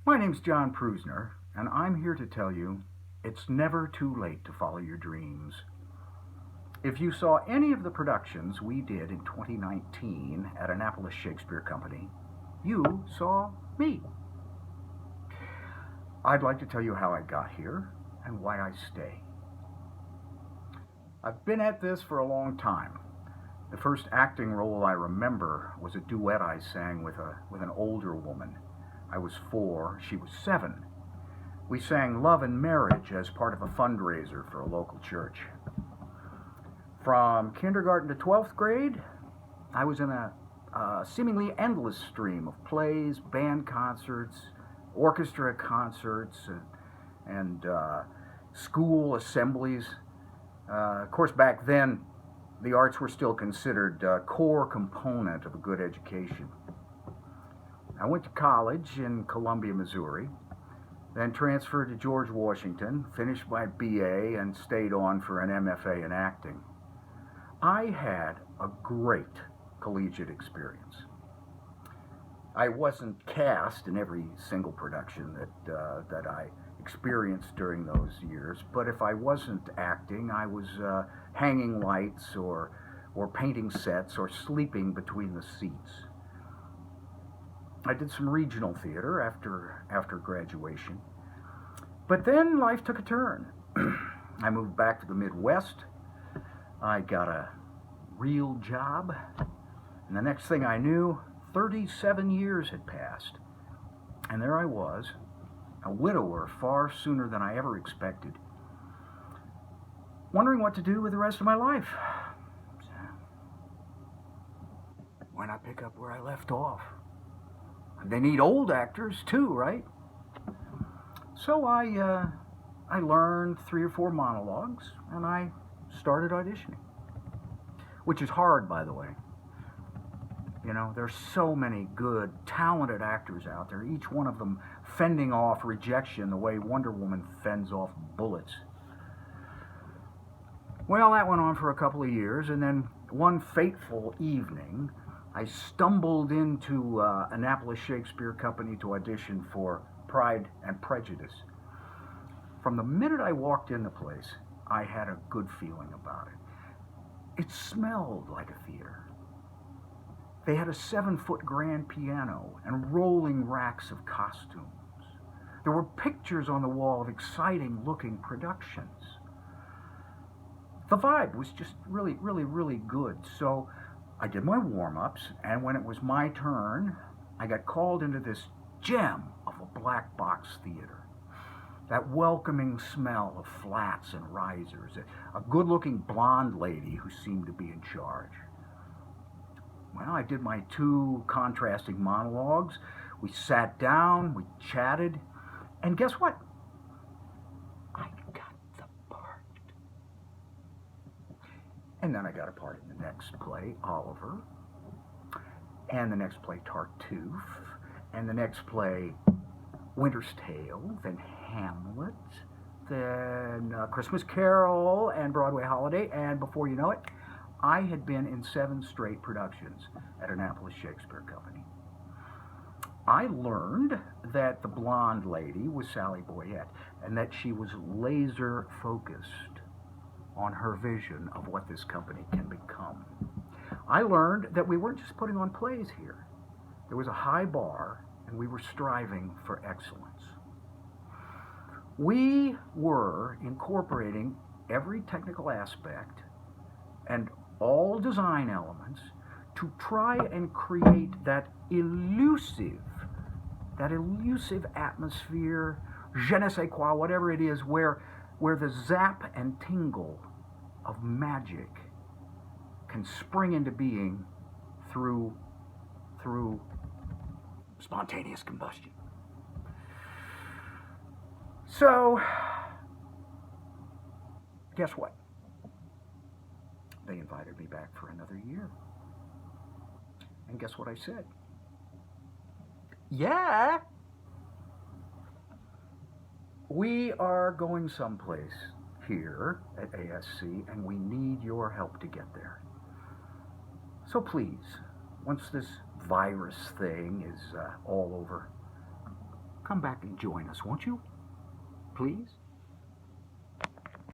My name's John Pruessner, and I'm here to tell you it's never too late to follow your dreams. If you saw any of the productions we did in 2019 at Annapolis Shakespeare Company, you saw me. I'd like to tell you how I got here and why I stay. I've been at this for a long time. The first acting role I remember was a duet I sang with an older woman. I was 4, she was 7. We sang Love and Marriage as part of a fundraiser for a local church. From kindergarten to 12th grade, I was in a seemingly endless stream of plays, band concerts, orchestra concerts, and school assemblies. Of course, back then, the arts were still considered a core component of a good education. I went to college in Columbia, Missouri, then transferred to George Washington, finished my BA, and stayed on for an MFA in acting. I had a great collegiate experience. I wasn't cast in every single production that I experienced during those years, but if I wasn't acting, I was hanging lights or painting sets or sleeping between the seats. I did some regional theater after graduation, but then life took a turn. I moved back to the Midwest. I got a real job, and the next thing I knew, 37 years had passed, and there I was, a widower far sooner than I ever expected, wondering what to do with the rest of my life. Why not pick up where I left off? They need old actors too, right? So I learned 3 or 4 monologues, and I started auditioning, which is hard, by the way. You know, there's so many good, talented actors out there, each one of them fending off rejection the way Wonder Woman fends off bullets. Well, that went on for a couple of years, and then one fateful evening, I stumbled into Annapolis Shakespeare Company to audition for Pride and Prejudice. From the minute I walked in the place, I had a good feeling about it. It smelled like a theater. They had a 7-foot grand piano and rolling racks of costumes. There were pictures on the wall of exciting looking productions. The vibe was just really, really, really good. So I did my warm-ups, and when it was my turn, I got called into this gem of a black box theater. That welcoming smell of flats and risers, a good-looking blonde lady who seemed to be in charge. Well, I did my 2 contrasting monologues. We sat down, we chatted, and guess what? I got the part. And then I got a part in the next play, Oliver, and the next play, Tartuffe, and the next play, Winter's Tale, then Hamlet, then Christmas Carol and Broadway Holiday, and before you know it, I had been in 7 straight productions at Annapolis Shakespeare Company. I learned that the blonde lady was Sally Boyette, and that she was laser focused on her vision of what this company can become. I learned that we weren't just putting on plays here. There was a high bar, and we were striving for excellence. We were incorporating every technical aspect and all design elements to try and create that elusive atmosphere, je ne sais quoi, whatever it is, where the zap and tingle of magic can spring into being through spontaneous combustion. So, guess what? They invited me back for another year. And guess what I said? Yeah! We are going someplace here at ASC, and we need your help to get there. So please, once this virus thing is all over, come back and join us, won't you? Please?